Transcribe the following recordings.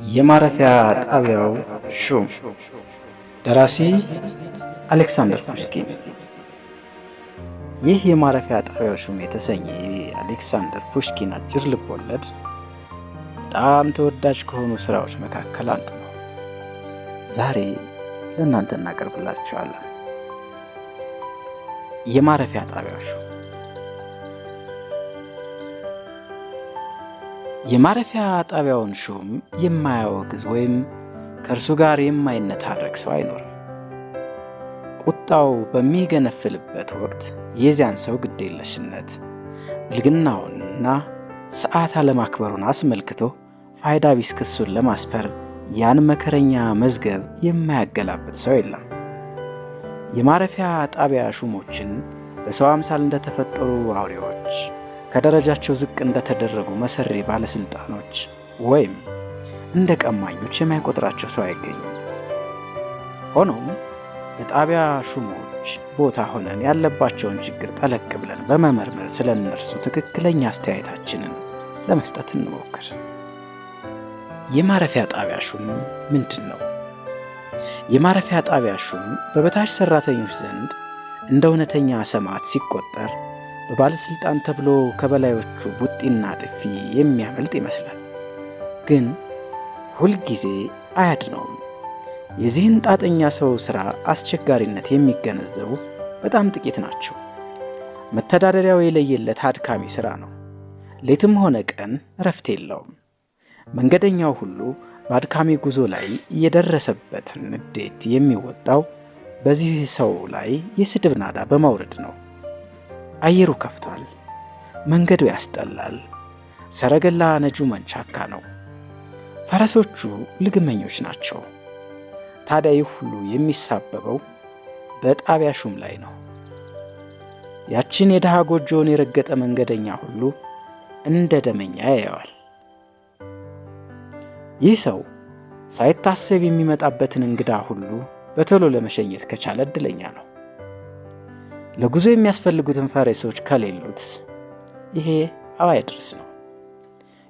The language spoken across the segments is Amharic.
የማረፊያ ጣቢያው ሹም ደራሲ አሌክሳንደር ፑሽኪን። ይህ የማረፊያ ጣቢያው ሹም የተሰኘ የአሌክሳንደር ፑሽኪን አጭር ልቦለድ በጣም ተወዳጅ ከሆኑ ስራዎች መካከል አንዱ ነው። ዛሬ ለእናንተ እናቀርብላችኋለን። የማረፊያ ጣቢያው ሹም። የማረፊያ ጣቢያውን ሹም የማያወግዝ ወይም ከእርሱ ጋር የማይነታረክ ሰው አይኖርም። ቁጣው በሚገነፍልበት ወቅት የዚያን ሰው ግዴለሽነት፣ ብልግናውንና ሰዓት አለማክበሩን አስመልክቶ ፋይዳ ቢስ ክሱን ለማስፈር ያን መከረኛ መዝገብ የማያገላብጥ ሰው የለም። የማረፊያ ጣቢያ ሹሞችን በሰው አምሳል እንደተፈጠሩ አውሬዎች፣ ከደረጃቸው ዝቅ እንደተደረጉ መሰሪ ባለስልጣኖች ወይም እንደ ቀማኞች የማይቆጥራቸው ሰው አይገኝም። ሆኖም በጣቢያ ሹሞች ቦታ ሆነን ያለባቸውን ችግር ጠለቅ ብለን በመመርመር ስለ እነርሱ ትክክለኛ አስተያየታችንን ለመስጠት እንሞክር። የማረፊያ ጣቢያ ሹም ምንድን ነው? የማረፊያ ጣቢያ ሹም በበታች ሰራተኞች ዘንድ እንደ እውነተኛ ሰማዕት ሲቆጠር፣ በባለስልጣን ተብሎ ከበላዮቹ ቡጢና ጥፊ የሚያመልጥ ይመስላል። ግን ሁልጊዜ አያድነውም። የዚህን ጣጠኛ ሰው ሥራ አስቸጋሪነት የሚገነዘቡ በጣም ጥቂት ናቸው። መተዳደሪያው የለየለት አድካሚ ሥራ ነው። ሌትም ሆነ ቀን እረፍት የለውም። መንገደኛው ሁሉ በአድካሚ ጉዞ ላይ የደረሰበትን ንዴት የሚወጣው በዚህ ሰው ላይ የስድብ ናዳ በማውረድ ነው። አየሩ ከፍቷል። መንገዱ ያስጠላል። ሰረገላ ነጁ መንቻካ ነው። ፈረሶቹ ልግመኞች ናቸው። ታዲያ ይህ ሁሉ የሚሳበበው በጣቢያ ሹም ላይ ነው። ያችን የድሃ ጎጆውን የረገጠ መንገደኛ ሁሉ እንደ ደመኛ ያየዋል። ይህ ሰው ሳይታሰብ የሚመጣበትን እንግዳ ሁሉ በቶሎ ለመሸኘት ከቻለ ዕድለኛ ነው። ለጉዞ የሚያስፈልጉትን ፈረሶች ከሌሉትስ ይሄ አባይ ድርስ ነው።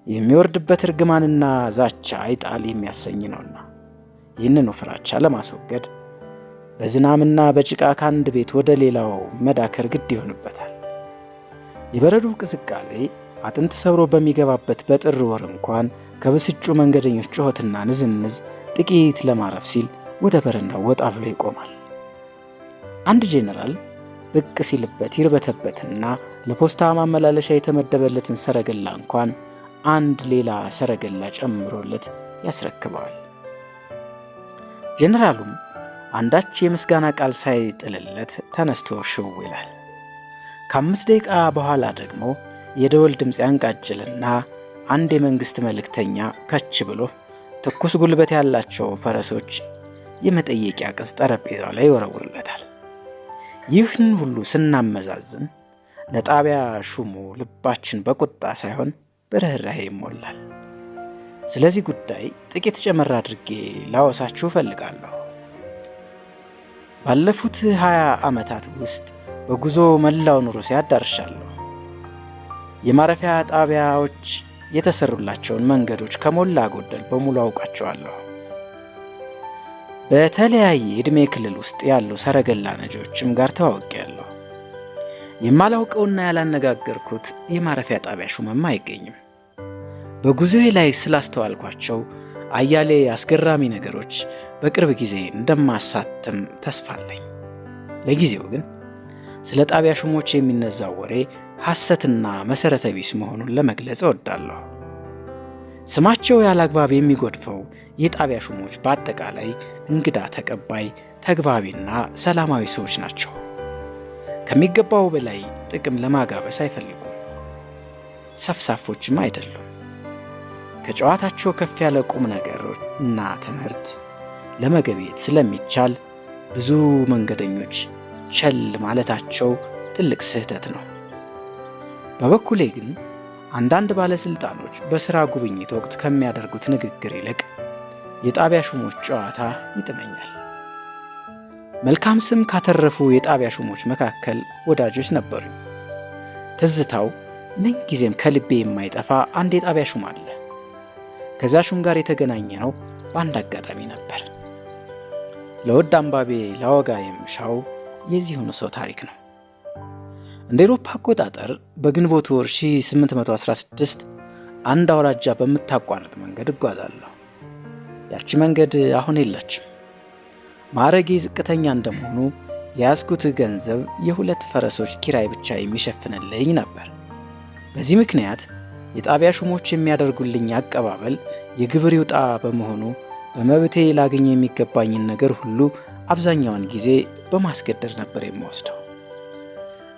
የሚወርድበት እርግማንና ዛቻ አይጣል የሚያሰኝ ነውና ይህንኑ ፍራቻ ለማስወገድ በዝናምና በጭቃ ከአንድ ቤት ወደ ሌላው መዳከር ግድ ይሆንበታል። የበረዶ ቅዝቃዜ አጥንት ሰብሮ በሚገባበት በጥር ወር እንኳን ከብስጩ መንገደኞች ጩኸትና ንዝንዝ ጥቂት ለማረፍ ሲል ወደ በረንዳው ወጣ ብሎ ይቆማል። አንድ ጄኔራል ብቅ ሲልበት ይርበተበትና ለፖስታ ማመላለሻ የተመደበለትን ሰረገላ እንኳን አንድ ሌላ ሰረገላ ጨምሮለት ያስረክበዋል። ጄኔራሉም አንዳች የምስጋና ቃል ሳይጥልለት ተነስቶ ሽው ይላል። ከ5 ደቂቃ በኋላ ደግሞ የደወል ድምፅ ያንቃጭልና አንድ የመንግሥት መልእክተኛ ከች ብሎ ትኩስ ጉልበት ያላቸው ፈረሶች የመጠየቂያ ቅጽ ጠረጴዛው ላይ ይወረውርለታል። ይህን ሁሉ ስናመዛዝን ለጣቢያ ሹሙ ልባችን በቁጣ ሳይሆን በርህራሄ ይሞላል። ስለዚህ ጉዳይ ጥቂት ጨመር አድርጌ ላወሳችሁ እፈልጋለሁ። ባለፉት 20 ዓመታት ውስጥ በጉዞ መላው ኑሮ ሲያዳርሻለሁ። የማረፊያ ጣቢያዎች የተሰሩላቸውን መንገዶች ከሞላ ጎደል በሙሉ አውቃቸዋለሁ። በተለያየ ዕድሜ ክልል ውስጥ ያሉ ሰረገላ ነጂዎችም ጋር ተዋውቄያለሁ። የማላውቀውና ያላነጋገርኩት የማረፊያ ጣቢያ ሹምም አይገኝም። በጉዞዬ ላይ ስላስተዋልኳቸው አያሌ አስገራሚ ነገሮች በቅርብ ጊዜ እንደማሳትም ተስፋ አለኝ። ለጊዜው ግን ስለ ጣቢያ ሹሞች የሚነዛው ወሬ ሐሰትና መሠረተ ቢስ መሆኑን ለመግለጽ እወዳለሁ። ስማቸው ያላግባብ የሚጎድፈው የጣቢያ ሹሞች በአጠቃላይ እንግዳ ተቀባይ፣ ተግባቢና ሰላማዊ ሰዎች ናቸው። ከሚገባው በላይ ጥቅም ለማጋበስ አይፈልጉም። ሰፍሳፎችም አይደሉም። ከጨዋታቸው ከፍ ያለ ቁም ነገሮችና ትምህርት ለመገብየት ስለሚቻል ብዙ መንገደኞች ቸል ማለታቸው ትልቅ ስህተት ነው። በበኩሌ ግን አንዳንድ ባለስልጣኖች በሥራ ጉብኝት ወቅት ከሚያደርጉት ንግግር ይልቅ የጣቢያ ሹሞች ጨዋታ ይጥመኛል። መልካም ስም ካተረፉ የጣቢያ ሹሞች መካከል ወዳጆች ነበሩ። ትዝታው ምንጊዜም ከልቤ የማይጠፋ አንድ የጣቢያ ሹም አለ። ከዛ ሹም ጋር የተገናኘ ነው በአንድ አጋጣሚ ነበር። ለውድ አንባቤ ላወጋ የምሻው የዚሁኑ ሰው ታሪክ ነው። እንደ አውሮፓ አቆጣጠር በግንቦት ወር 1816 አንድ አውራጃ በምታቋርጥ መንገድ እጓዛለሁ። ያቺ መንገድ አሁን የለችም። ማዕረጌ ዝቅተኛ እንደመሆኑ የያዝኩት ገንዘብ የ2 ፈረሶች ኪራይ ብቻ የሚሸፍንልኝ ነበር። በዚህ ምክንያት የጣቢያ ሹሞች የሚያደርጉልኝ አቀባበል የግብር ይውጣ በመሆኑ በመብቴ ላገኝ የሚገባኝን ነገር ሁሉ አብዛኛውን ጊዜ በማስገደድ ነበር የምወስደው።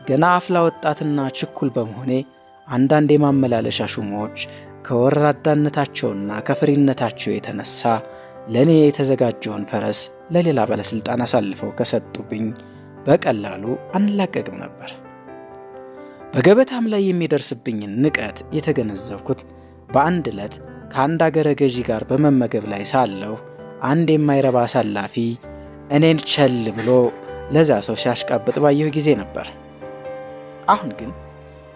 ገና አፍላ ወጣትና ችኩል በመሆኔ አንዳንድ የማመላለሻ ሹሞች ከወራዳነታቸውና ከፍሪነታቸው የተነሳ ለእኔ የተዘጋጀውን ፈረስ ለሌላ ባለሥልጣን አሳልፈው ከሰጡብኝ በቀላሉ አንላቀቅም ነበር። በገበታም ላይ የሚደርስብኝን ንቀት የተገነዘብኩት በአንድ ዕለት ከአንድ አገረ ገዢ ጋር በመመገብ ላይ ሳለሁ አንድ የማይረባ አሳላፊ እኔን ቸል ብሎ ለዛ ሰው ሲያሽቃብጥ ባየሁ ጊዜ ነበር። አሁን ግን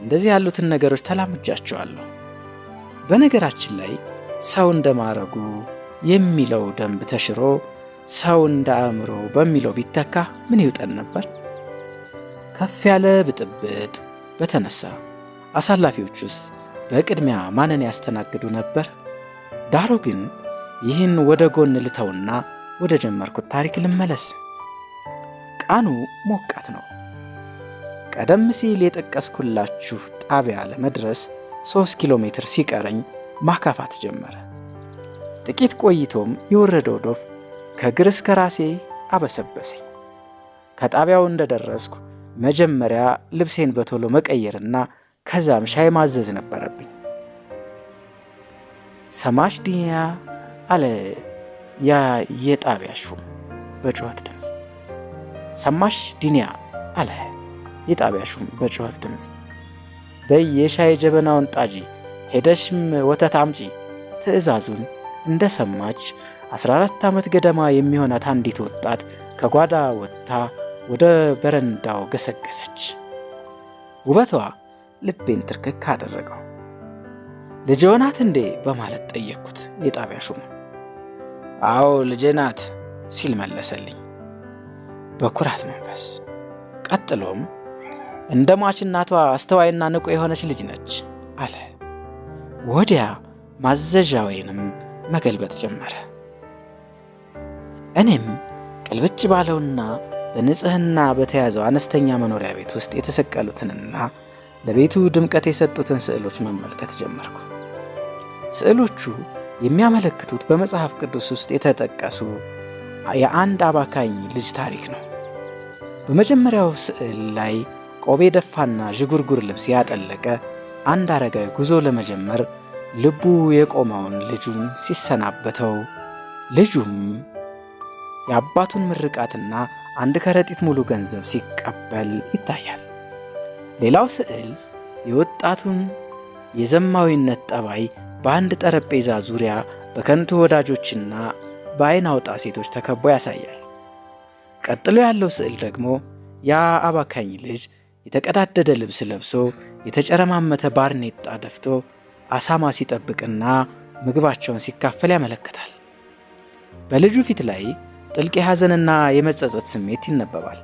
እንደዚህ ያሉትን ነገሮች ተላምጃቸዋለሁ። በነገራችን ላይ ሰው እንደማረጉ የሚለው ደንብ ተሽሮ ሰው እንደ አእምሮ በሚለው ቢተካ ምን ይውጠን ነበር? ከፍ ያለ ብጥብጥ በተነሳ አሳላፊዎቹስ በቅድሚያ ማንን ያስተናግዱ ነበር? ዳሩ ግን ይህን ወደ ጎን ልተውና ወደ ጀመርኩት ታሪክ ልመለስ። ቃኑ ሞቃት ነው። ቀደም ሲል የጠቀስኩላችሁ ጣቢያ ለመድረስ 3 ኪሎ ሜትር ሲቀረኝ ማካፋት ጀመረ። ጥቂት ቆይቶም የወረደው ዶፍ ከእግር እስከ ራሴ አበሰበሰኝ። ከጣቢያው እንደደረስኩ መጀመሪያ ልብሴን በቶሎ መቀየርና ከዛም ሻይ ማዘዝ ነበረብኝ። ሰማሽ ዲንያ አለ ያ የጣቢያ ሹም በጩኸት ድምፅ። ሰማሽ ዲንያ አለ የጣቢያ ሹም በጩኸት ድምፅ። በይ የሻይ ጀበናውን ጣጂ፣ ሄደሽም ወተት አምጪ። ትዕዛዙን እንደሰማች 14 ዓመት ገደማ የሚሆናት አንዲት ወጣት ከጓዳ ወጥታ ወደ በረንዳው ገሰገሰች። ውበቷ ልቤን ትርክክ አደረገው። ልጄ ናት እንዴ በማለት ጠየቅኩት የጣቢያ ሹም። አዎ ልጄ ናት ሲል መለሰልኝ በኩራት መንፈስ። ቀጥሎም እንደ ሟች እናቷ አስተዋይና ንቁ የሆነች ልጅ ነች አለ። ወዲያ ማዘዣዌንም መገልበጥ ጀመረ። እኔም ቅልብጭ ባለውና በንጽህና በተያዘው አነስተኛ መኖሪያ ቤት ውስጥ የተሰቀሉትንና ለቤቱ ድምቀት የሰጡትን ስዕሎች መመልከት ጀመርኩ። ስዕሎቹ የሚያመለክቱት በመጽሐፍ ቅዱስ ውስጥ የተጠቀሱ የአንድ አባካኝ ልጅ ታሪክ ነው። በመጀመሪያው ስዕል ላይ ቆቤ ደፋና ዥጉርጉር ልብስ ያጠለቀ አንድ አረጋዊ ጉዞ ለመጀመር ልቡ የቆመውን ልጁን ሲሰናበተው፣ ልጁም የአባቱን ምርቃትና አንድ ከረጢት ሙሉ ገንዘብ ሲቀበል ይታያል። ሌላው ስዕል የወጣቱን የዘማዊነት ጠባይ በአንድ ጠረጴዛ ዙሪያ በከንቱ ወዳጆችና በአይን አውጣ ሴቶች ተከቦ ያሳያል። ቀጥሎ ያለው ስዕል ደግሞ ያ አባካኝ ልጅ የተቀዳደደ ልብስ ለብሶ የተጨረማመተ ባርኔጣ ደፍቶ አሳማ ሲጠብቅና ምግባቸውን ሲካፈል ያመለክታል። በልጁ ፊት ላይ ጥልቅ የሐዘንና የመጸጸት ስሜት ይነበባል።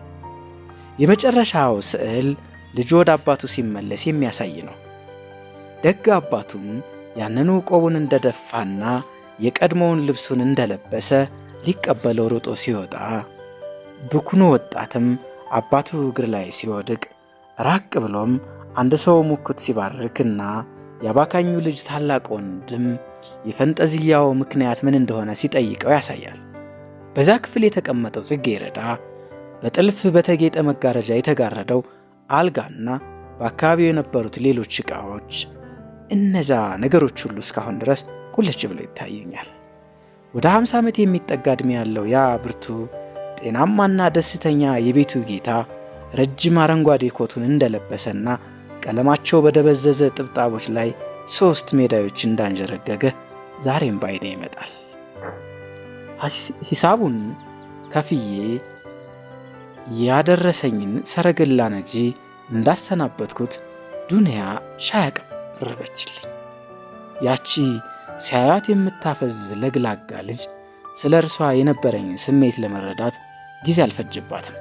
የመጨረሻው ስዕል ልጁ ወደ አባቱ ሲመለስ የሚያሳይ ነው። ደግ አባቱም ያንኑ ቆቡን እንደደፋና የቀድሞውን ልብሱን እንደለበሰ ሊቀበለው ሮጦ ሲወጣ፣ ብኩኑ ወጣትም አባቱ እግር ላይ ሲወድቅ፣ ራቅ ብሎም አንድ ሰው ሙክት ሲባርክና የአባካኙ ልጅ ታላቅ ወንድም የፈንጠዝያው ምክንያት ምን እንደሆነ ሲጠይቀው ያሳያል። በዛ ክፍል የተቀመጠው ጽጌረዳ፣ በጥልፍ በተጌጠ መጋረጃ የተጋረደው አልጋና በአካባቢው የነበሩት ሌሎች ዕቃዎች፣ እነዛ ነገሮች ሁሉ እስካሁን ድረስ ቁልጭ ብለው ይታዩኛል። ወደ 50 ዓመት የሚጠጋ ዕድሜ ያለው ያ ብርቱ ጤናማና ደስተኛ የቤቱ ጌታ ረጅም አረንጓዴ ኮቱን እንደለበሰና ቀለማቸው በደበዘዘ ጥብጣቦች ላይ 3 ሜዳዮች እንዳንጀረገገ ዛሬም ባይኔ ይመጣል። ሂሳቡን ከፍዬ ያደረሰኝን ሰረገላ ነጂ እንዳሰናበትኩት ዱንያ ሻይ አቀረበችልኝ። ያቺ ሲያያት የምታፈዝ ለግላጋ ልጅ ስለ እርሷ የነበረኝ ስሜት ለመረዳት ጊዜ አልፈጅባትም።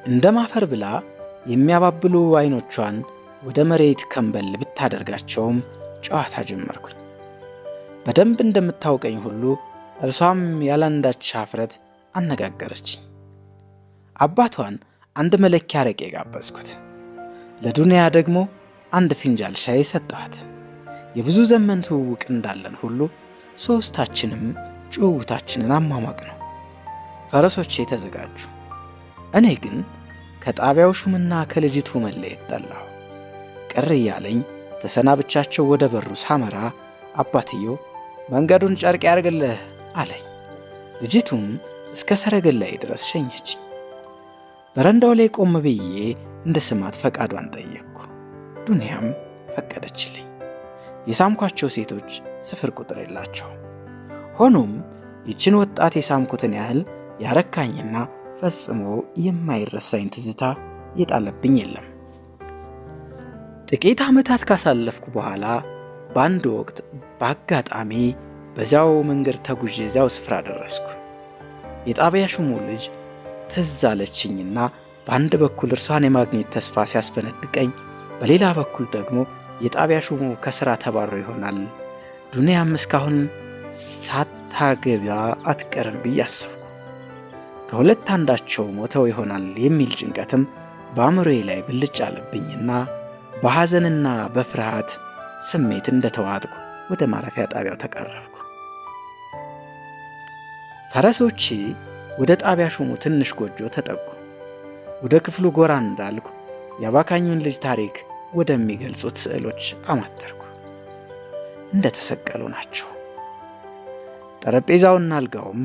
እንደ ማፈር ብላ የሚያባብሉ አይኖቿን ወደ መሬት ከንበል ብታደርጋቸውም ጨዋታ ጀመርኩኝ። በደንብ እንደምታውቀኝ ሁሉ እርሷም ያላንዳች ኀፍረት አነጋገረችኝ። አባቷን አንድ መለኪያ አረቄ ጋበዝኩት። ለዱንያ ደግሞ አንድ ፊንጃል ሻይ ሰጠኋት። የብዙ ዘመን ትውውቅ እንዳለን ሁሉ ሦስታችንም ጭውውታችንን አሟሟቅ ነው። ፈረሶቼ ተዘጋጁ። እኔ ግን ከጣቢያው ሹምና ከልጅቱ መለየት ጠላሁ። ቅር እያለኝ ተሰናብቻቸው ወደ በሩ ሳመራ አባትየው መንገዱን ጨርቅ ያርግልህ አለኝ። ልጅቱም እስከ ሰረገላዬ ድረስ ሸኘች። በረንዳው ላይ ቆም ብዬ እንደ ስማት ፈቃዷን ጠየቅኩ። ዱንያም ፈቀደችልኝ። የሳምኳቸው ሴቶች ስፍር ቁጥር የላቸውም። ሆኖም ይችን ወጣት የሳምኩትን ያህል ያረካኝና ፈጽሞ የማይረሳኝ ትዝታ የጣለብኝ የለም። ጥቂት ዓመታት ካሳለፍኩ በኋላ በአንድ ወቅት በአጋጣሚ በዚያው መንገድ ተጉዤ እዚያው ስፍራ ደረስኩ። የጣቢያ ሹሙ ልጅ ትዝ አለችኝና በአንድ በኩል እርሷን የማግኘት ተስፋ ሲያስፈነድቀኝ፣ በሌላ በኩል ደግሞ የጣቢያ ሹሙ ከሥራ ተባሮ ይሆናል፣ ዱንያም እስካሁን ሳታገባ አትቀርም ብዬ አሰብኩ። ከሁለት አንዳቸው ሞተው ይሆናል የሚል ጭንቀትም በአእምሮዬ ላይ ብልጭ አለብኝና በሐዘንና በፍርሃት ስሜት እንደተዋጥኩ ወደ ማረፊያ ጣቢያው ተቀረብኩ። ፈረሶቼ ወደ ጣቢያ ሹሙ ትንሽ ጎጆ ተጠጉ። ወደ ክፍሉ ጎራ እንዳልኩ የአባካኙን ልጅ ታሪክ ወደሚገልጹት ስዕሎች አማተርኩ። እንደተሰቀሉ ናቸው። ጠረጴዛውና አልጋውም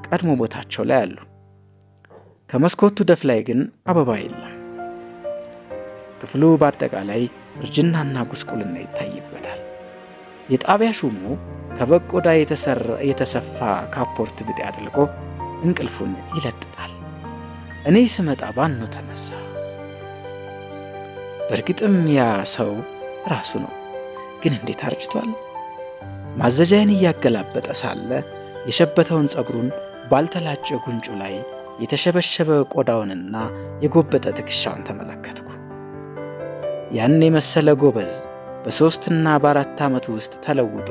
ቀድሞ ቦታቸው ላይ አሉ። ከመስኮቱ ደፍ ላይ ግን አበባ የለም። ክፍሉ በአጠቃላይ እርጅናና ጉስቁልና ይታይበታል። የጣቢያ ሹሙ ከበግ ቆዳ የተሰፋ ካፖርት ብጤ አጥልቆ እንቅልፉን ይለጥጣል። እኔ ስመጣ ባኖ ተነሳ። በእርግጥም ያ ሰው ራሱ ነው፣ ግን እንዴት አርጅቷል! ማዘጃዬን እያገላበጠ ሳለ የሸበተውን ጸጉሩን ባልተላጨ ጉንጩ ላይ የተሸበሸበ ቆዳውንና የጎበጠ ትከሻውን ተመለከትኩ። ያን የመሰለ ጎበዝ በ3 እና በ4 ዓመት ውስጥ ተለውጦ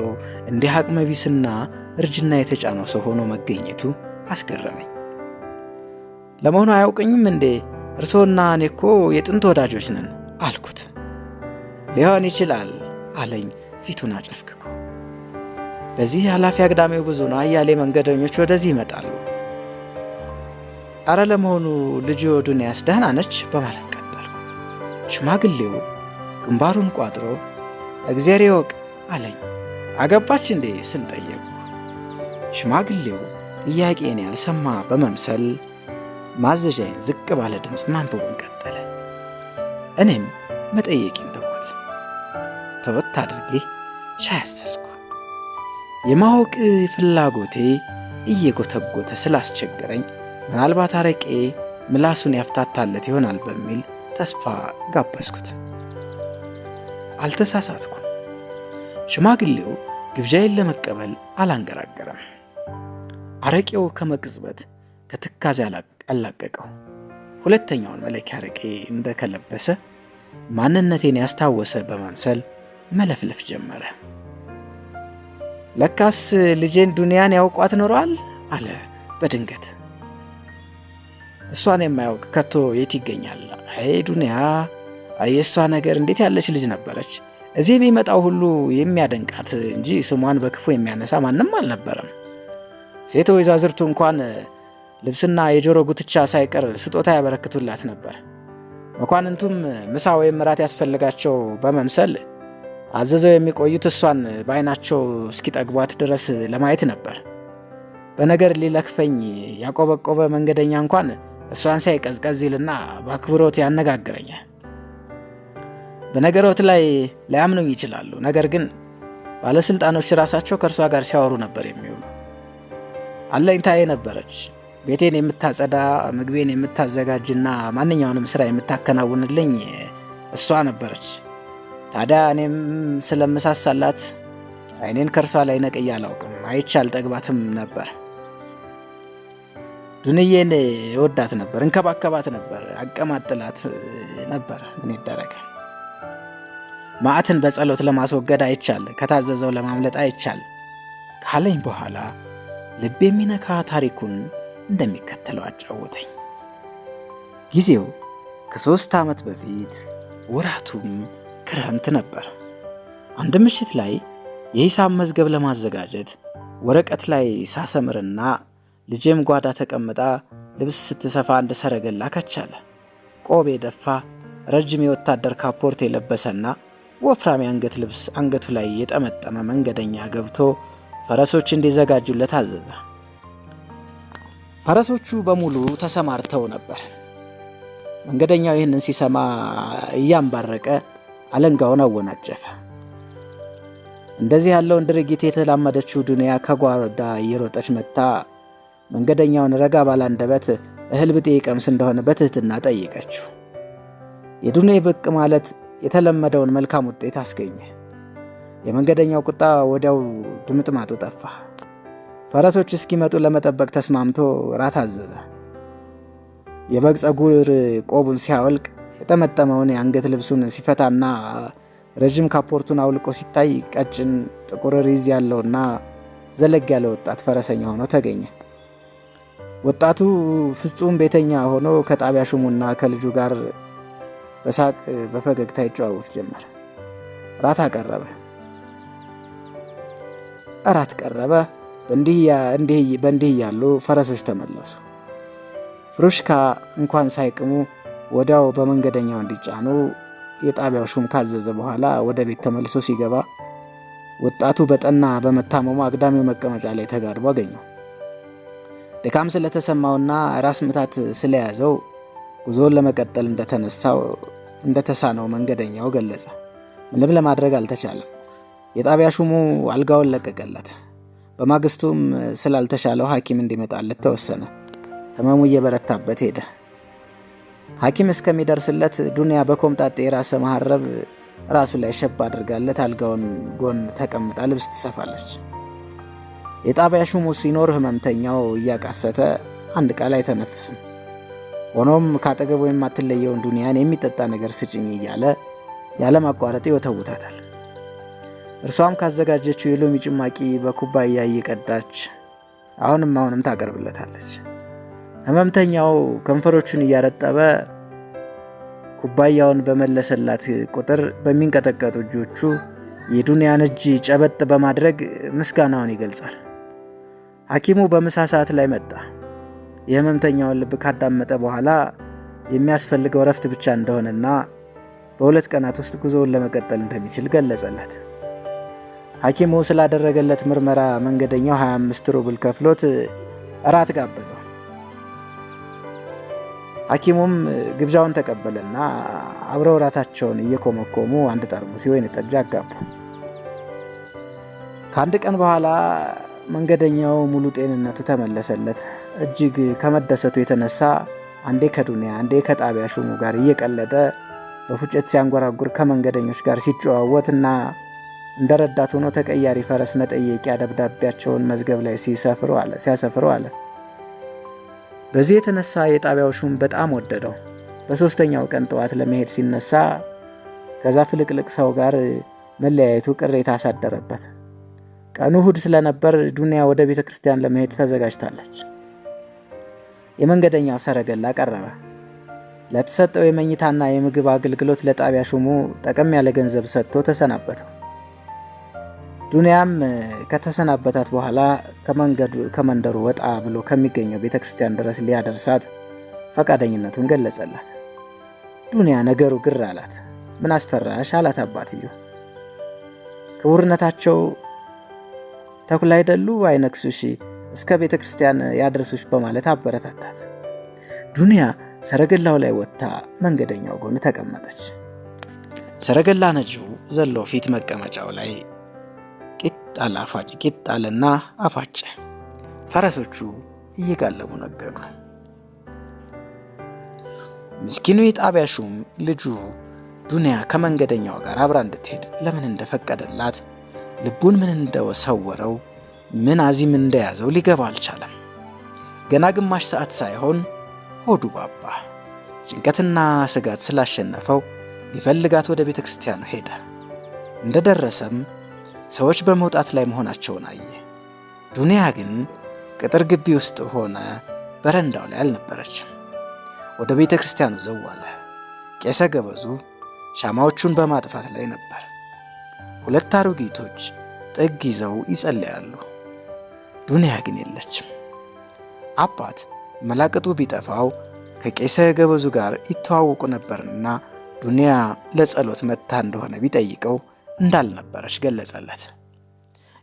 እንዲህ አቅመቢስና እርጅና የተጫነው ሰው ሆኖ መገኘቱ አስገረመኝ። ለመሆኑ አያውቀኝም እንዴ? እርሶና እኔ እኮ የጥንት ወዳጆች ነን አልኩት። ሊሆን ይችላል አለኝ ፊቱን አጨፍክኮ። በዚህ ኃላፊ አግዳሚው ብዙ ነው። አያሌ መንገደኞች ወደዚህ ይመጣሉ። አረ ለመሆኑ ልጅ ዱንያስ ደህና ነች? በማለት ቀጠልኩ። ሽማግሌው ግንባሩን ቋጥሮ እግዚአብሔር ይወቅ አለኝ። አገባች እንዴ ስል ጠየቅኩ። ሽማግሌው ጥያቄን ያልሰማ በመምሰል ማዘዣዬን ዝቅ ባለ ድምፅ ማንበቡን ቀጠለ። እኔም መጠየቄን ተውኩት። ተወት አድርጌ ሻይ አሰስኩ። የማወቅ ፍላጎቴ እየጎተጎተ ስላስቸገረኝ ምናልባት አረቄ ምላሱን ያፍታታለት ይሆናል በሚል ተስፋ ጋበዝኩት። አልተሳሳትኩም። ሽማግሌው ግብዣዬን ለመቀበል አላንገራገረም። አረቄው ከመቅጽበት ከትካዜ አላቀቀው። ሁለተኛውን መለኪያ አረቄ እንደከለበሰ ማንነቴን ያስታወሰ በመምሰል መለፍለፍ ጀመረ። ለካስ ልጄን ዱንያን ያውቋት ኖረዋል አለ በድንገት። እሷን የማያውቅ ከቶ የት ይገኛል? አይ ዱንያ፣ የእሷ ነገር እንዴት ያለች ልጅ ነበረች! እዚህ የሚመጣው ሁሉ የሚያደንቃት እንጂ ስሟን በክፉ የሚያነሳ ማንም አልነበረም። ሴት ወይዛዝርቱ እንኳን ልብስና የጆሮ ጉትቻ ሳይቀር ስጦታ ያበረክቱላት ነበር። መኳንንቱም ምሳ ወይም እራት ያስፈልጋቸው በመምሰል አዘዘው የሚቆዩት እሷን በዓይናቸው እስኪጠግቧት ድረስ ለማየት ነበር። በነገር ሊለክፈኝ ያቆበቆበ መንገደኛ እንኳን እሷን ሳይ ቀዝቀዝ ይልና በአክብሮት ያነጋግረኛል። በነገሮት ላይ ላያምኑኝ ይችላሉ። ነገር ግን ባለስልጣኖች ራሳቸው ከእርሷ ጋር ሲያወሩ ነበር የሚውሉ። አለኝታዬ ነበረች። ቤቴን የምታጸዳ፣ ምግቤን የምታዘጋጅና ማንኛውንም ስራ የምታከናውንልኝ እሷ ነበረች። ታዲያ እኔም ስለምሳሳላት ዓይኔን ከእርሷ ላይ ነቅዬ አላውቅም። አይቼ አልጠግባትም ነበር። ዱንዬን እወዳት ነበር፣ እንከባከባት ነበር፣ አቀማጥላት ነበር። ምን ይደረግ? መዓትን በጸሎት ለማስወገድ አይቻል፣ ከታዘዘው ለማምለጥ አይቻል ካለኝ በኋላ ልብ የሚነካ ታሪኩን እንደሚከተለው አጫወተኝ። ጊዜው ከ3 ዓመት በፊት፣ ወራቱም ክረምት ነበር። አንድ ምሽት ላይ የሂሳብ መዝገብ ለማዘጋጀት ወረቀት ላይ ሳሰምርና ልጄም ጓዳ ተቀምጣ ልብስ ስትሰፋ አንድ ሰረገላ ከቻለ። ቆብ የደፋ ረጅም የወታደር ካፖርት የለበሰና ወፍራም የአንገት ልብስ አንገቱ ላይ የጠመጠመ መንገደኛ ገብቶ ፈረሶች እንዲዘጋጁለት አዘዘ። ፈረሶቹ በሙሉ ተሰማርተው ነበር። መንገደኛው ይህንን ሲሰማ እያንባረቀ አለንጋውን አወናጨፈ። እንደዚህ ያለውን ድርጊት የተላመደችው ዱንያ ከጓዳ እየሮጠች መጥታ መንገደኛውን ረጋ ባለ አንደበት እህል ብጤ ይቀምስ እንደሆነ በትህትና ጠየቀችው። የዱንያ ብቅ ማለት የተለመደውን መልካም ውጤት አስገኘ። የመንገደኛው ቁጣ ወዲያው ድምጥማጡ ጠፋ። ፈረሶች እስኪመጡ ለመጠበቅ ተስማምቶ ራት አዘዘ። የበግ ጸጉር ቆቡን ሲያወልቅ የጠመጠመውን የአንገት ልብሱን ሲፈታና ረጅም ካፖርቱን አውልቆ ሲታይ ቀጭን ጥቁር ሪዝ ያለውና ዘለግ ያለ ወጣት ፈረሰኛ ሆኖ ተገኘ። ወጣቱ ፍጹም ቤተኛ ሆኖ ከጣቢያ ሹሙና ከልጁ ጋር በሳቅ በፈገግታ ይጨዋወት ጀመር። ራት አቀረበ። እራት ቀረበ። በእንዲህ ያሉ ፈረሶች ተመለሱ። ፍሩሽካ እንኳን ሳይቅሙ ወዲያው በመንገደኛው እንዲጫኑ የጣቢያው ሹም ካዘዘ በኋላ ወደ ቤት ተመልሶ ሲገባ ወጣቱ በጠና በመታመሙ አግዳሚው መቀመጫ ላይ ተጋድሞ አገኘው። ድካም ስለተሰማውና ራስ ምታት ስለያዘው ጉዞውን ለመቀጠል እንደተሳነው መንገደኛው ገለጸ። ምንም ለማድረግ አልተቻለም። የጣቢያ ሹሙ አልጋውን ለቀቀለት። በማግስቱም ስላልተሻለው ሐኪም እንዲመጣለት ተወሰነ። ህመሙ እየበረታበት ሄደ። ሐኪም እስከሚደርስለት ዱንያ በኮምጣጤ የራሰ መሐረብ ራሱ ላይ ሸብ አድርጋለት አልጋውን ጎን ተቀምጣ ልብስ ትሰፋለች። የጣቢያ ሹሙ ሲኖር ህመምተኛው እያቃሰተ አንድ ቃል አይተነፍስም። ሆኖም ካጠገቡ የማትለየውን ዱንያን የሚጠጣ ነገር ስጭኝ እያለ ያለማቋረጥ ይወተውታታል። እርሷም ካዘጋጀችው የሎሚ ጭማቂ በኩባያ እየቀዳች አሁንም ታቀርብለታለች። ህመምተኛው ከንፈሮቹን እያረጠበ ኩባያውን በመለሰላት ቁጥር በሚንቀጠቀጡ እጆቹ የዱንያን እጅ ጨበጥ በማድረግ ምስጋናውን ይገልጻል። ሐኪሙ በምሳ ሰዓት ላይ መጣ። የህመምተኛውን ልብ ካዳመጠ በኋላ የሚያስፈልገው ረፍት ብቻ እንደሆነና በ2 ቀናት ውስጥ ጉዞውን ለመቀጠል እንደሚችል ገለጸለት። ሐኪሙ ስላደረገለት ምርመራ መንገደኛው 25 ሩብል ከፍሎት እራት ጋበዘው። ሐኪሙም ግብዣውን ተቀበለና አብረው እራታቸውን እየኮመኮሙ አንድ ጠርሙስ ወይን ጠጅ አጋቡ። ከአንድ ቀን በኋላ መንገደኛው ሙሉ ጤንነቱ ተመለሰለት። እጅግ ከመደሰቱ የተነሳ አንዴ ከዱንያ አንዴ ከጣቢያ ሹሙ ጋር እየቀለደ በፉጨት ሲያንጎራጉር ከመንገደኞች ጋር ሲጨዋወትና እንደረዳት ሆኖ ተቀያሪ ፈረስ መጠየቂያ ደብዳቤያቸውን መዝገብ ላይ ሲያሰፍሩ አለ። በዚህ የተነሳ የጣቢያው ሹም በጣም ወደደው። በ3ኛው ቀን ጠዋት ለመሄድ ሲነሳ ከዛ ፍልቅልቅ ሰው ጋር መለያየቱ ቅሬታ አሳደረበት። ቀኑ እሁድ ስለነበር ዱንያ ወደ ቤተ ክርስቲያን ለመሄድ ተዘጋጅታለች። የመንገደኛው ሰረገላ ቀረበ። ለተሰጠው የመኝታና የምግብ አገልግሎት ለጣቢያ ሹሙ ጠቀም ያለ ገንዘብ ሰጥቶ ተሰናበተው። ዱንያም ከተሰናበታት በኋላ ከመንደሩ ወጣ ብሎ ከሚገኘው ቤተ ክርስቲያን ድረስ ሊያደርሳት ፈቃደኝነቱን ገለጸላት። ዱንያ ነገሩ ግር አላት። ምን አስፈራሽ አላት አባትየው። ክቡርነታቸው ተኩላ አይደሉ አይነክሱሽ፣ እስከ ቤተ ክርስቲያን ያደርሱሽ በማለት አበረታታት። ዱንያ ሰረገላው ላይ ወጥታ መንገደኛው ጎን ተቀመጠች። ሰረገላ ነጂው ዘሎ ፊት መቀመጫው ላይ ቂጥ አለና አፋጨ። ፈረሶቹ እየጋለቡ ነገዱ። ምስኪኑ የጣቢያ ሹም ልጁ ዱንያ ከመንገደኛው ጋር አብራ እንድትሄድ ለምን እንደፈቀደላት ልቡን ምን እንደሰወረው ምን አዚም እንደያዘው ሊገባ አልቻለም። ገና ግማሽ ሰዓት ሳይሆን ሆዱ ባባ። ጭንቀትና ስጋት ስላሸነፈው ሊፈልጋት ወደ ቤተ ክርስቲያኑ ሄደ። እንደደረሰም ሰዎች በመውጣት ላይ መሆናቸውን አየ። ዱንያ ግን ቅጥር ግቢ ውስጥ ሆነ በረንዳው ላይ አልነበረችም። ወደ ቤተ ክርስቲያኑ ዘው አለ። ቄሰ ገበዙ ሻማዎቹን በማጥፋት ላይ ነበር። ሁለት አሮጊቶች ጥግ ይዘው ይጸልያሉ። ዱንያ ግን የለችም። አባት መላቅጡ ቢጠፋው ከቄሰ ገበዙ ጋር ይተዋወቁ ነበርና ዱንያ ለጸሎት መጥታ እንደሆነ ቢጠይቀው እንዳልነበረች ገለጸለት።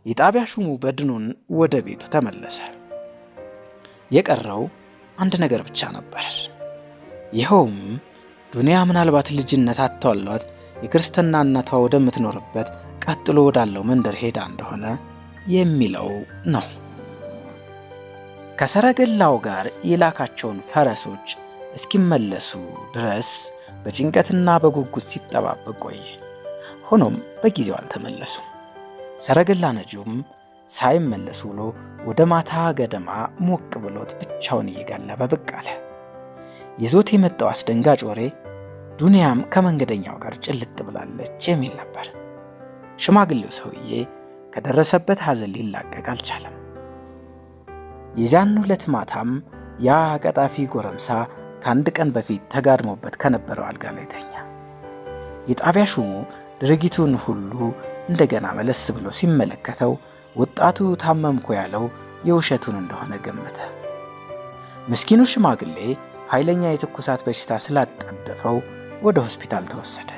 የጣቢያ ሹሙ በድኑን ወደ ቤቱ ተመለሰ። የቀረው አንድ ነገር ብቻ ነበር። ይኸውም ዱንያ ምናልባት ልጅነት አጥቷሏት የክርስትና እናቷ ወደምትኖርበት ቀጥሎ ወዳለው መንደር ሄዳ እንደሆነ የሚለው ነው። ከሰረገላው ጋር የላካቸውን ፈረሶች እስኪመለሱ ድረስ በጭንቀትና በጉጉት ሲጠባበቅ ቆየ። ሆኖም በጊዜው አልተመለሱም። ሰረገላ ነጂውም ሳይመለሱ ውሎ ወደ ማታ ገደማ ሞቅ ብሎት ብቻውን እየጋለበ ብቅ አለ። ይዞት የመጣው አስደንጋጭ ወሬ ዱንያም ከመንገደኛው ጋር ጭልጥ ብላለች የሚል ነበር። ሽማግሌው ሰውዬ ከደረሰበት ሐዘን ሊላቀቅ አልቻለም። የዚያን ዕለት ማታም ያ ቀጣፊ ጎረምሳ ከአንድ ቀን በፊት ተጋድሞበት ከነበረው አልጋ ላይ ተኛ። የጣቢያ ሹሙ ድርጊቱን ሁሉ እንደገና መለስ ብሎ ሲመለከተው ወጣቱ ታመምኩ ያለው የውሸቱን እንደሆነ ገመተ። ምስኪኑ ሽማግሌ ኃይለኛ የትኩሳት በሽታ ስላጣደፈው ወደ ሆስፒታል ተወሰደ።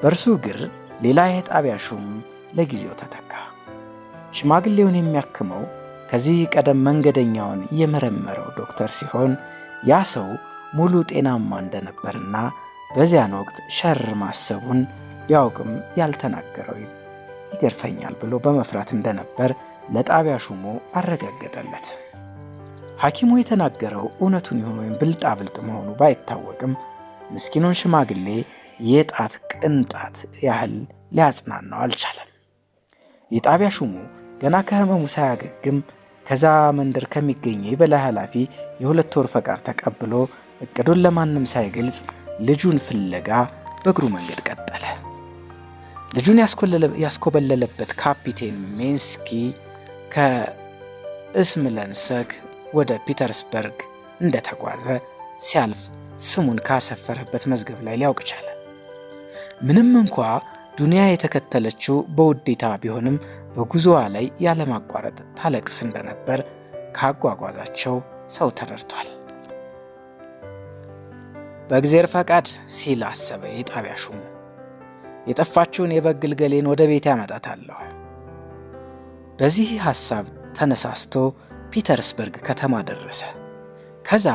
በእርሱ እግር ሌላ የጣቢያ ሹም ለጊዜው ተተካ። ሽማግሌውን የሚያክመው ከዚህ ቀደም መንገደኛውን የመረመረው ዶክተር ሲሆን ያ ሰው ሙሉ ጤናማ እንደነበርና በዚያን ወቅት ሸር ማሰቡን ቢያውቅም ያልተናገረው ይገርፈኛል ብሎ በመፍራት እንደነበር ለጣቢያ ሹሙ አረጋገጠለት። ሐኪሙ የተናገረው እውነቱን ይሁን ወይም ብልጣብልጥ መሆኑ ባይታወቅም ምስኪኑን ሽማግሌ የጣት ቅንጣት ያህል ሊያጽናናው አልቻለም። የጣቢያ ሹሙ ገና ከህመሙ ሳያገግም ከዛ መንደር ከሚገኘው የበላይ ኃላፊ የ2 ወር ፈቃድ ተቀብሎ እቅዱን ለማንም ሳይገልጽ ልጁን ፍለጋ በእግሩ መንገድ ቀጠለ። ልጁን ያስኮበለለበት ካፒቴን ሜንስኪ ከእስምለንሰክ ወደ ፒተርስበርግ እንደተጓዘ ሲያልፍ ስሙን ካሰፈረበት መዝገብ ላይ ሊያውቅ ቻለ። ምንም እንኳ ዱንያ የተከተለችው በውዴታ ቢሆንም በጉዞዋ ላይ ያለማቋረጥ ታለቅስ እንደነበር ካጓጓዛቸው ሰው ተረድቷል። በእግዚአብሔር ፈቃድ ሲል አሰበ የጣቢያ ሹሙ። የጠፋችውን የበግ ግልገሌን ወደ ቤት ያመጣታለሁ። በዚህ ሐሳብ ተነሳስቶ ፒተርስበርግ ከተማ ደረሰ። ከዛ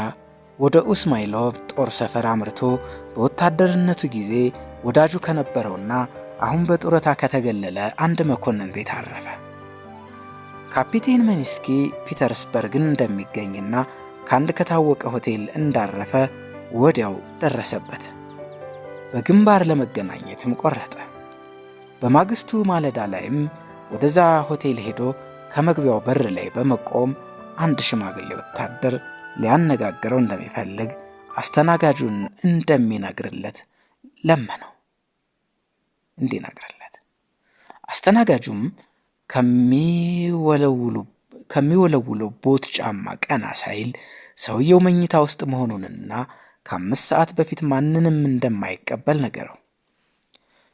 ወደ ኡስማይሎቭ ጦር ሰፈር አምርቶ በወታደርነቱ ጊዜ ወዳጁ ከነበረውና አሁን በጡረታ ከተገለለ አንድ መኮንን ቤት አረፈ። ካፒቴን ሜንስኪ ፒተርስበርግን እንደሚገኝና ከአንድ ከታወቀ ሆቴል እንዳረፈ ወዲያው ደረሰበት። በግንባር ለመገናኘትም ቆረጠ። በማግስቱ ማለዳ ላይም ወደዛ ሆቴል ሄዶ ከመግቢያው በር ላይ በመቆም አንድ ሽማግሌ ወታደር ሊያነጋግረው እንደሚፈልግ አስተናጋጁን እንደሚነግርለት ለመነው። እንዲነግርለት አስተናጋጁም ከሚወለውለው ቦት ጫማ ቀና ሳይል ሰውየው መኝታ ውስጥ መሆኑንና ከ5 ሰዓት በፊት ማንንም እንደማይቀበል ነገረው።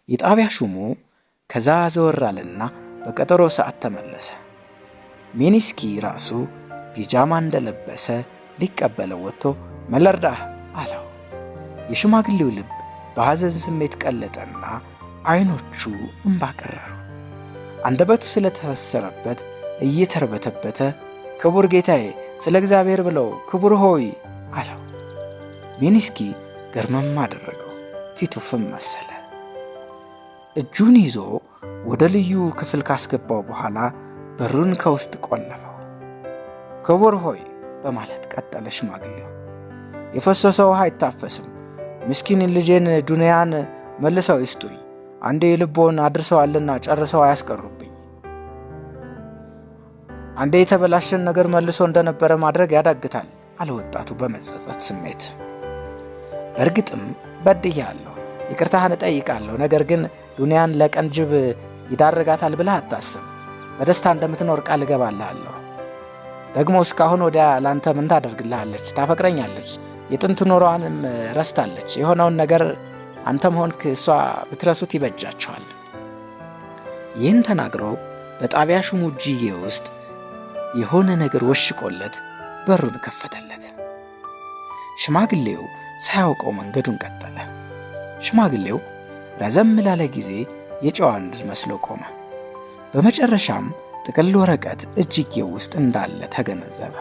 የጣቢያ ሹሙ ከዛ ዘወር አለና በቀጠሮ ሰዓት ተመለሰ። ሜንስኪ ራሱ ፒጃማ እንደለበሰ ሊቀበለው ወጥቶ መለርዳህ አለው። የሽማግሌው ልብ በሐዘን ስሜት ቀለጠና አይኖቹ እንባ ቀረሩ። አንደበቱ ስለተሰረበት እየተርበተበተ ክቡር ጌታዬ፣ ስለ እግዚአብሔር ብለው ክቡር ሆይ አለው። ሜንስኪ ገርመም አደረገው። ፊቱ ፍም መሰለ። እጁን ይዞ ወደ ልዩ ክፍል ካስገባው በኋላ በሩን ከውስጥ ቆለፈው። ክቡር ሆይ በማለት ቀጠለ ሽማግሌው፣ የፈሰሰው ውሃ አይታፈስም። ምስኪን ልጄን ዱንያን መልሰው ይስጡኝ። አንዴ ልቦን አድርሰዋልና ጨርሰው አያስቀሩብኝ። አንዴ የተበላሸን ነገር መልሶ እንደነበረ ማድረግ ያዳግታል አለ ወጣቱ በመጸጸት ስሜት። በእርግጥም በድያለሁ፣ ይቅርታህን እጠይቃለሁ። ነገር ግን ዱንያን ለቀንጅብ ይዳርጋታል ብለህ አታስብ። በደስታ እንደምትኖር ቃል እገባልሃለሁ። ደግሞ እስካሁን ወዲያ ላንተ ምን ታደርግልሃለች? ታፈቅረኛለች፣ የጥንት ኑሮዋንም ረስታለች። የሆነውን ነገር አንተም ሆንክ እሷ ብትረሱት ይበጃቸዋል። ይህን ተናግሮ በጣቢያ ሹሙ እጅጌ ውስጥ የሆነ ነገር ወሽቆለት በሩን ከፈተለት። ሽማግሌው ሳያውቀው መንገዱን ቀጠለ። ሽማግሌው ረዘም ላለ ጊዜ የጨዋ ልጅ መስሎ ቆመ። በመጨረሻም ጥቅል ወረቀት እጅጌው ውስጥ እንዳለ ተገነዘበ።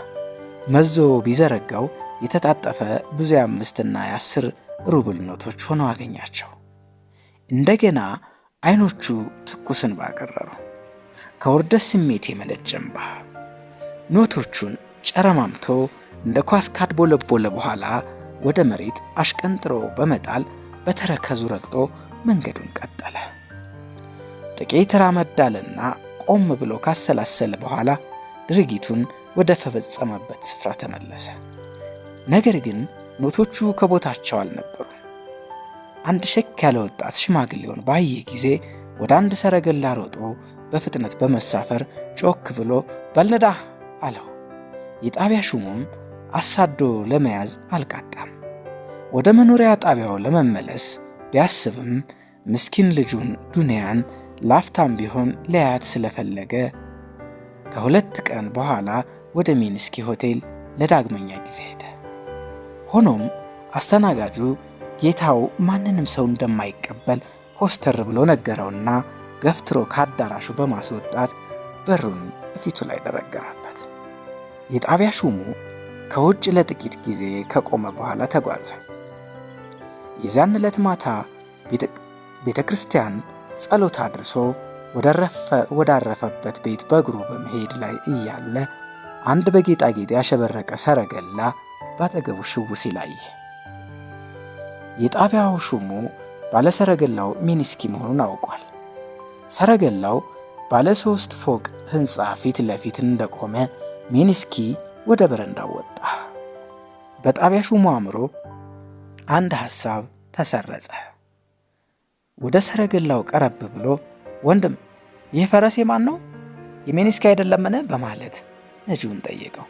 መዞ ቢዘረጋው የተጣጠፈ ብዙ የ5ና የ10 ሩብል ኖቶች ሆነው አገኛቸው። እንደገና አይኖቹ ትኩስን ባቀረሩ፣ ከውርደት ስሜት የመነጨ እንባ። ኖቶቹን ጨረማምቶ እንደ ኳስ ካድቦለቦለ በኋላ ወደ መሬት አሽቀንጥሮ በመጣል በተረከዙ ረግጦ መንገዱን ቀጠለ። ጥቂት ራመድ አለና ቆም ብሎ ካሰላሰለ በኋላ ድርጊቱን ወደ ፈጸመበት ስፍራ ተመለሰ። ነገር ግን ኖቶቹ ከቦታቸው አልነበሩ። አንድ ሸክ ያለ ወጣት ሽማግሌውን ባየ ጊዜ ወደ አንድ ሰረገላ ሮጦ በፍጥነት በመሳፈር ጮክ ብሎ በልንዳ አለው። የጣቢያ ሹሙም አሳዶ ለመያዝ አልቃጣም። ወደ መኖሪያ ጣቢያው ለመመለስ ቢያስብም ምስኪን ልጁን ዱንያን ላፍታም ቢሆን ሊያያት ስለፈለገ ከ2 ቀን በኋላ ወደ ሚንስኪ ሆቴል ለዳግመኛ ጊዜ ሄደ። ሆኖም አስተናጋጁ ጌታው ማንንም ሰው እንደማይቀበል ኮስተር ብሎ ነገረውና ገፍትሮ ከአዳራሹ በማስወጣት በሩን ፊቱ ላይ ደረገረበት። የጣቢያ ሹሙ ከውጭ ለጥቂት ጊዜ ከቆመ በኋላ ተጓዘ። የዚያን ዕለት ማታ ቤተ ክርስቲያን ጸሎት አድርሶ ወዳረፈበት ቤት በእግሩ በመሄድ ላይ እያለ አንድ በጌጣጌጥ ያሸበረቀ ሰረገላ ባጠገቡ ሽው ሲል አየ። የጣቢያው ሹሙ ባለሰረገላው ሚኒስኪ መሆኑን አውቋል። ሰረገላው ባለ 3 ፎቅ ሕንፃ ፊት ለፊት እንደቆመ ሚኒስኪ ወደ በረንዳው ወጣ። በጣቢያ ሹሙ አእምሮ አንድ ሐሳብ ተሰረጸ። ወደ ሰረገላው ቀረብ ብሎ ወንድም፣ ይህ ፈረስ የማን ነው? የሚኒስኪ አይደለምን? በማለት ነጂውን ጠየቀው።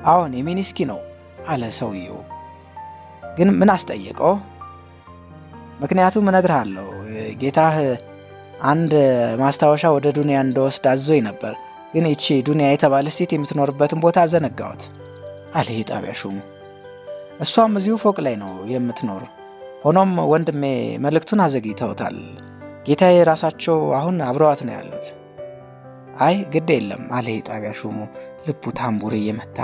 አዎን የሚኒስኪ ነው አለ ሰውየው። ግን ምን አስጠየቀው? ምክንያቱም እነግርሃለሁ፣ ጌታህ አንድ ማስታወሻ ወደ ዱንያ እንደወስድ አዞኝ ነበር። ግን ይቺ ዱንያ የተባለች ሴት የምትኖርበትን ቦታ አዘነጋሁት አለ የጣቢያ ሹሙ። እሷም እዚሁ ፎቅ ላይ ነው የምትኖር። ሆኖም ወንድሜ መልእክቱን አዘግይተውታል። ጌታዬ ራሳቸው አሁን አብረዋት ነው ያሉት። አይ ግድ የለም አለ የጣቢያ ሹሙ ልቡ ታምቡር እየመታ።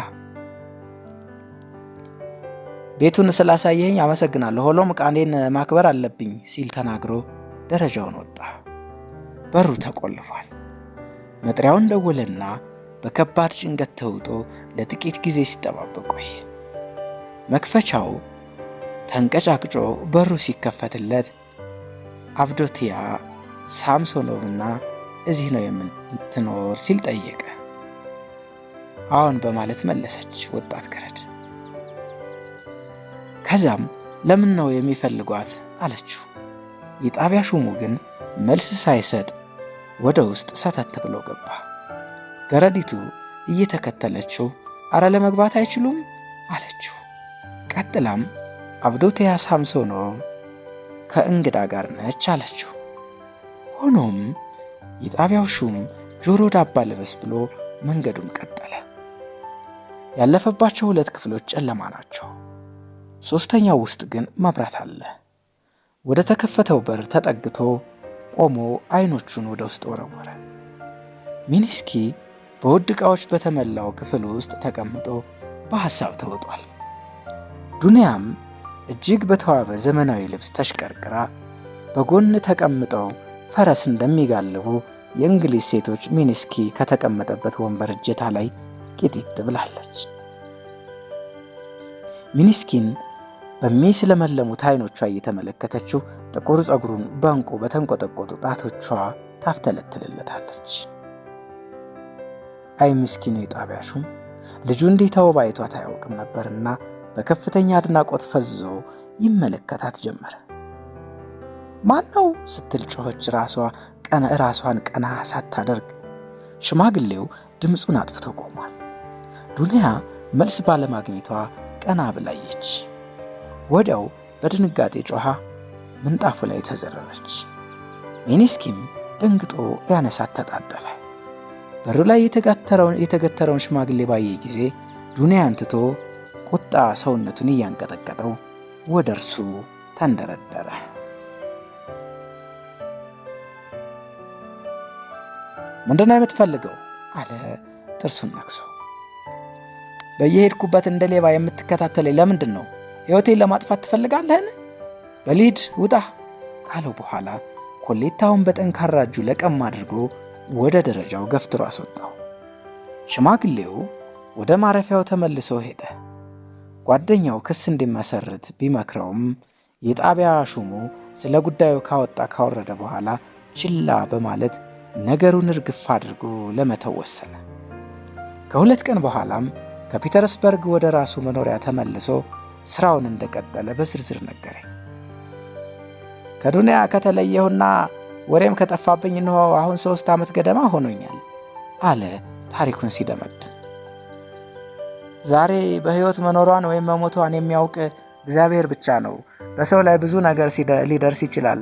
ቤቱን ስላሳየኝ አመሰግናለሁ፣ ሆኖም ቃሌን ማክበር አለብኝ ሲል ተናግሮ ደረጃውን ወጣ። በሩ ተቆልፏል። መጥሪያውን ደወለና በከባድ ጭንቀት ተውጦ ለጥቂት ጊዜ ሲጠባበቅ ቆየ። መክፈቻው ተንቀጫቅጮ በሩ ሲከፈትለት አብዶቲያ ሳምሶኖቭና እዚህ ነው የምትኖር ሲል ጠየቀ። አዎን በማለት መለሰች ወጣት ገረድ። ከዛም ለምን ነው የሚፈልጓት አለችው። የጣቢያ ሹሙ ግን መልስ ሳይሰጥ ወደ ውስጥ ሰተት ብሎ ገባ። ገረዲቱ እየተከተለችው አረ ለመግባት አይችሉም አለችው። ቀጥላም አብዶቲያ ሳምሶኖቭ ከእንግዳ ጋር ነች አለችው። ሆኖም የጣቢያው ሹም ጆሮ ዳባ ልበስ ብሎ መንገዱን ቀጠለ። ያለፈባቸው 2 ክፍሎች ጨለማ ናቸው። 3ኛው ውስጥ ግን መብራት አለ። ወደ ተከፈተው በር ተጠግቶ ቆሞ አይኖቹን ወደ ውስጥ ወረወረ። ሚኒስኪ በውድ ዕቃዎች በተሞላው ክፍል ውስጥ ተቀምጦ በሐሳብ ተውጧል። ዱንያም እጅግ በተዋበ ዘመናዊ ልብስ ተሽቀርቅራ በጎን ተቀምጠው ፈረስ እንደሚጋልቡ የእንግሊዝ ሴቶች ሚኒስኪ ከተቀመጠበት ወንበር እጀታ ላይ ቂጢጥ ብላለች። ሚኒስኪን በሚስለመለሙት አይኖቿ እየተመለከተችው ጥቁር ጸጉሩን በእንቁ በተንቆጠቆጡ ጣቶቿ ታፍተለትልለታለች። አይ ምስኪኑ የጣቢያ ሹም ልጁ እንዲህ ተውባ አይቷት አያውቅም ነበርና በከፍተኛ አድናቆት ፈዝዞ ይመለከታት ጀመረ። ማን ነው ስትል ጮኸች። ራሷን ቀና ሳታደርግ ሽማግሌው ድምፁን አጥፍቶ ቆሟል። ዱንያ መልስ ባለማግኘቷ ቀና ብላየች። ወዲያው በድንጋጤ ጮኻ ምንጣፉ ላይ ተዘረረች። ሚኒስኪም ደንግጦ ሊያነሳት ተጣደፈ። በሩ ላይ የተገተረውን ሽማግሌ ባየ ጊዜ ዱንያን ትቶ ቁጣ ሰውነቱን እያንቀጠቀጠው ወደ እርሱ ተንደረደረ። ምንድነው የምትፈልገው? አለ ጥርሱን ነክሶ። በየሄድኩበት እንደ ሌባ የምትከታተለኝ ለምንድን ነው? ሕይወቴን ለማጥፋት ትፈልጋለህን? በሊድ ውጣ ካለው በኋላ ኮሌታውን በጠንካራ እጁ ለቀም አድርጎ ወደ ደረጃው ገፍትሮ አስወጣው። ሽማግሌው ወደ ማረፊያው ተመልሶ ሄደ። ጓደኛው ክስ እንዲመሰርት ቢመክረውም የጣቢያ ሹሙ ስለ ጉዳዩ ካወረደ በኋላ ችላ በማለት ነገሩን እርግፍ አድርጎ ለመተው ወሰነ። ከሁለት ቀን በኋላም ከፒተርስበርግ ወደ ራሱ መኖሪያ ተመልሶ ስራውን እንደቀጠለ በዝርዝር ነገረኝ። ከዱንያ ከተለየሁና ወሬም ከጠፋብኝ ነው አሁን 3 ዓመት ገደማ ሆኖኛል አለ ታሪኩን ሲደመድም። ዛሬ በሕይወት መኖሯን ወይም መሞቷን የሚያውቅ እግዚአብሔር ብቻ ነው። በሰው ላይ ብዙ ነገር ሊደርስ ይችላል።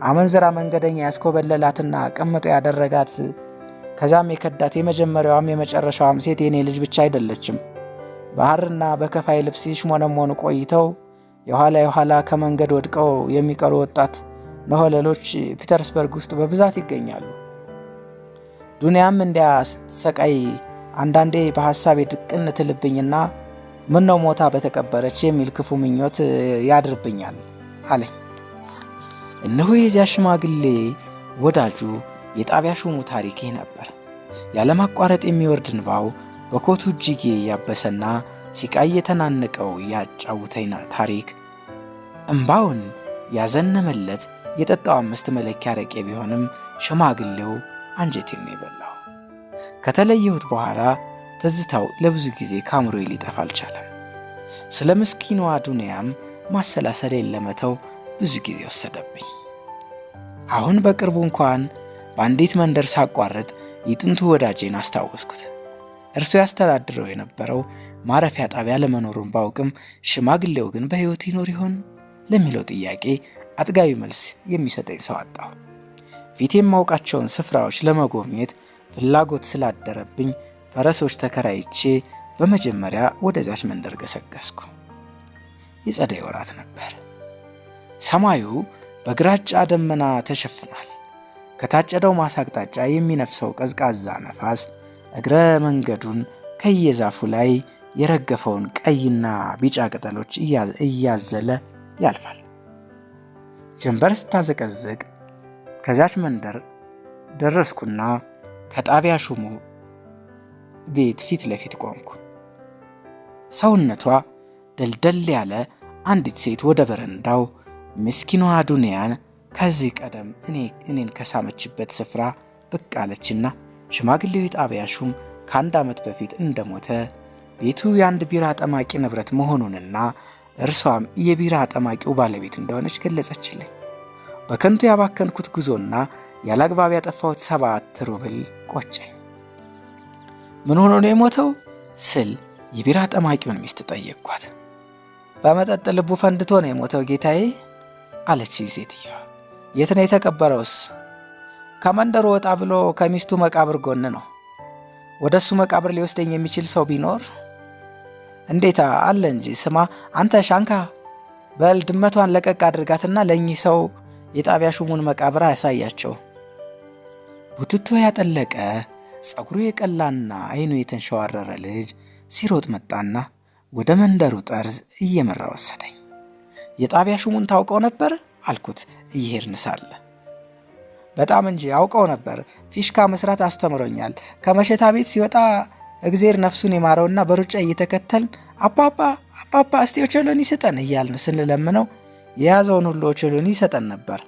አመንዝራ መንገደኛ ያስኮበለላትና ቀምጦ ያደረጋት ከዛም የከዳት የመጀመሪያዋም የመጨረሻዋም ሴት የኔ ልጅ ብቻ አይደለችም። ባህርና በከፋይ ልብስ ይሽሞነሞኑ ቆይተው የኋላ ከመንገድ ወድቀው የሚቀሩ ወጣት ነሆለሎች ፒተርስበርግ ውስጥ በብዛት ይገኛሉ። ዱንያም እንዲያ ስትሰቃይ አንዳንዴ በሐሳቤ ድቅን ትልብኝና ምነው ሞታ በተቀበረች የሚል ክፉ ምኞት ያድርብኛል አለኝ። እነሆ የዚያ ሽማግሌ ወዳጁ የጣቢያ ሹሙ ታሪክ ይህ ነበር። ያለማቋረጥ የሚወርድ እንባው በኮቱ እጅጌ ያበሰና ሲቃይ የተናነቀው ያጫውተኝ ታሪክ እንባውን ያዘነመለት የጠጣው 5 መለኪያ አረቄ ቢሆንም ሽማግሌው አንጀቴን የበላው። ከተለየሁት በኋላ ትዝታው ለብዙ ጊዜ ከአእምሮዬ ሊጠፋ አልቻለም። ስለ ምስኪኗ ዱንያም ማሰላሰሌን ለመተው ብዙ ጊዜ ወሰደብኝ። አሁን በቅርቡ እንኳን በአንዲት መንደር ሳቋርጥ የጥንቱ ወዳጄን አስታወስኩት። እርሱ ያስተዳድረው የነበረው ማረፊያ ጣቢያ ለመኖሩን ባውቅም ሽማግሌው ግን በሕይወት ይኖር ይሆን ለሚለው ጥያቄ አጥጋቢ መልስ የሚሰጠኝ ሰው አጣሁ። ፊት የማውቃቸውን ስፍራዎች ለመጎብኘት ፍላጎት ስላደረብኝ ፈረሶች ተከራይቼ በመጀመሪያ ወደዛች መንደር ገሰገስኩ። የጸደይ ወራት ነበር። ሰማዩ በግራጫ ደመና ተሸፍኗል። ከታጨደው ማሳ አቅጣጫ የሚነፍሰው ቀዝቃዛ ነፋስ እግረ መንገዱን ከየዛፉ ላይ የረገፈውን ቀይና ቢጫ ቅጠሎች እያዘለ ያልፋል። ጀንበር ስታዘቀዝቅ ከዛች መንደር ደረስኩና ከጣቢያ ሹሙ ቤት ፊት ለፊት ቆምኩ። ሰውነቷ ደልደል ያለ አንዲት ሴት ወደ በረንዳው ምስኪኗ ዱንያን ከዚህ ቀደም እኔን ከሳመችበት ስፍራ ብቅ አለችና ሽማግሌው የጣቢያ ሹም ከ1 ዓመት በፊት እንደሞተ ቤቱ የአንድ ቢራ ጠማቂ ንብረት መሆኑንና እርሷም የቢራ ጠማቂው ባለቤት እንደሆነች ገለጸችልኝ። በከንቱ ያባከንኩት ጉዞና ያላግባብ ያጠፋሁት 7 ሩብል ቆጨኝ። ምን ሆኖ ነው የሞተው ስል የቢራ ጠማቂውን ሚስት ጠየቅኳት። በመጠጥ ልቡ ፈንድቶ ነው የሞተው ጌታዬ አለች ሴትየዋ። የት ነው የተቀበረውስ? ከመንደሩ ወጣ ብሎ ከሚስቱ መቃብር ጎን ነው። ወደሱ መቃብር ሊወስደኝ የሚችል ሰው ቢኖር? እንዴታ አለ እንጂ። ስማ አንተ ሻንካ፣ በል ድመቷን ለቀቅ አድርጋትና ለእኚህ ሰው የጣቢያ ሹሙን መቃብር አያሳያቸው። ቡትቶ ያጠለቀ ጸጉሩ የቀላና አይኑ የተንሸዋረረ ልጅ ሲሮጥ መጣና ወደ መንደሩ ጠርዝ እየመራ ወሰደኝ። የጣቢያ ሹሙን ታውቀው ነበር አልኩት እየሄድን ሳለ። በጣም እንጂ አውቀው ነበር። ፊሽካ መስራት አስተምሮኛል። ከመሸታ ቤት ሲወጣ እግዜር ነፍሱን የማረውና በሩጫ እየተከተልን አባባ እስቲ ኦቾሎኒ ስጠን እያልን ስንለምነው የያዘውን ሁሉ ኦቾሎኒ ይሰጠን ነበር።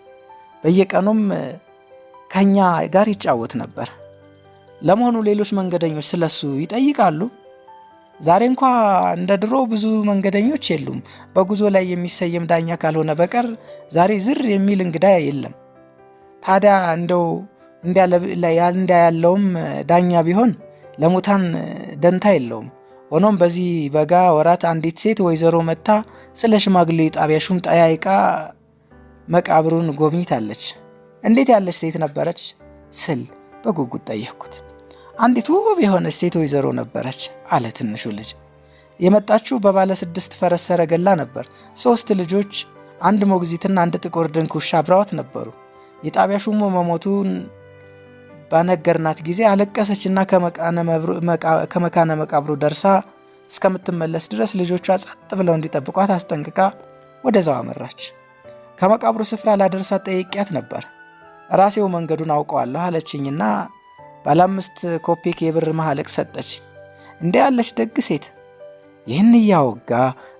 በየቀኑም ከኛ ጋር ይጫወት ነበር። ለመሆኑ ሌሎች መንገደኞች ስለሱ ይጠይቃሉ? ዛሬ እንኳ እንደ ድሮ ብዙ መንገደኞች የሉም። በጉዞ ላይ የሚሰየም ዳኛ ካልሆነ በቀር ዛሬ ዝር የሚል እንግዳ የለም። ታዲያ እንደው እንዲያ ያለውም ዳኛ ቢሆን ለሙታን ደንታ የለውም። ሆኖም በዚህ በጋ ወራት አንዲት ሴት ወይዘሮ መታ ስለ ሽማግሌ ጣቢያ ሹም ጠያይቃ መቃብሩን ጎብኝታለች። እንዴት ያለች ሴት ነበረች ስል በጉጉት ጠየቅኩት። አንዲት ውብ የሆነች ሴት ወይዘሮ ነበረች አለ ትንሹ ልጅ። የመጣችው በባለ 6 ፈረስ ሰረገላ ነበር። 3 ልጆች፣ 1 ሞግዚትና 1 ጥቁር ድንክ ውሻ አብረዋት ነበሩ። የጣቢያ ሹሙ መሞቱን ባነገርናት ጊዜ አለቀሰችና ከመካነ መቃብሩ ደርሳ እስከምትመለስ ድረስ ልጆቿ ጸጥ ብለው እንዲጠብቋት አስጠንቅቃ ወደዛው አመራች። ከመቃብሩ ስፍራ ላደርሳት ጠይቄያት ነበር። ራሴው መንገዱን አውቀዋለሁ አለችኝና ባለ 5 ኮፔክ የብር መሐለቅ ሰጠች። እንዲህ ያለች ደግ ሴት። ይህን እያወጋ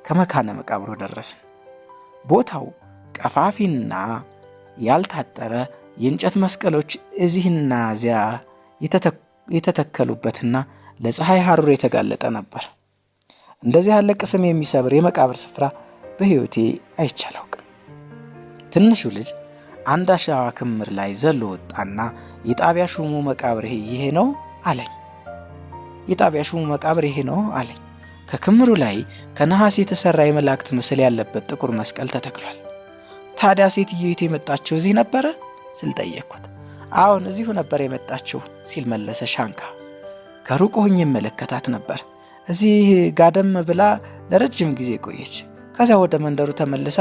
ከመካነ መቃብሩ ደረስን። ቦታው ቀፋፊና ያልታጠረ የእንጨት መስቀሎች እዚህና እዚያ የተተከሉበትና ለፀሐይ ሐሩር የተጋለጠ ነበር። እንደዚህ ያለ ቅስም የሚሰብር የመቃብር ስፍራ በሕይወቴ አይቼ አላውቅም። ትንሹ ልጅ አንድ አሸዋ ክምር ላይ ዘሎ ወጣና የጣቢያ ሹሙ መቃብር ይሄ ነው አለኝ። የጣቢያ ሹሙ መቃብር ይሄ ነው አለኝ። ከክምሩ ላይ ከነሐስ የተሰራ የመላእክት ምስል ያለበት ጥቁር መስቀል ተተክሏል። ታዲያ ሴትዮይቱ የመጣችው እዚህ ነበረ ስል ጠየቅኩት። አዎን እዚሁ ነበር የመጣችው ሲል መለሰ ሻንካ። ከሩቅ ሆኜ መለከታት ነበር። እዚህ ጋደም ብላ ለረጅም ጊዜ ቆየች። ከዛ ወደ መንደሩ ተመልሳ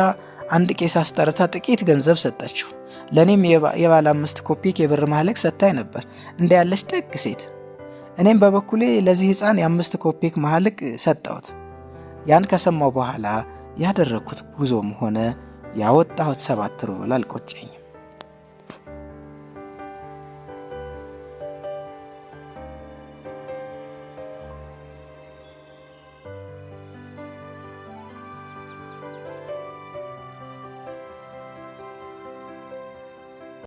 አንድ ቄስ አስጠርታ ጥቂት ገንዘብ ሰጠችው። ለእኔም የባለ 5 ኮፔክ የብር መሐለቅ ሰጥታኝ ነበር። እንደ ያለች ደግ ሴት። እኔም በበኩሌ ለዚህ ሕፃን የ5 ኮፔክ መሐለቅ ሰጠሁት። ያን ከሰማው በኋላ ያደረግኩት ጉዞም ሆነ ያወጣሁት 7 ሩብል አልቆጨኝም።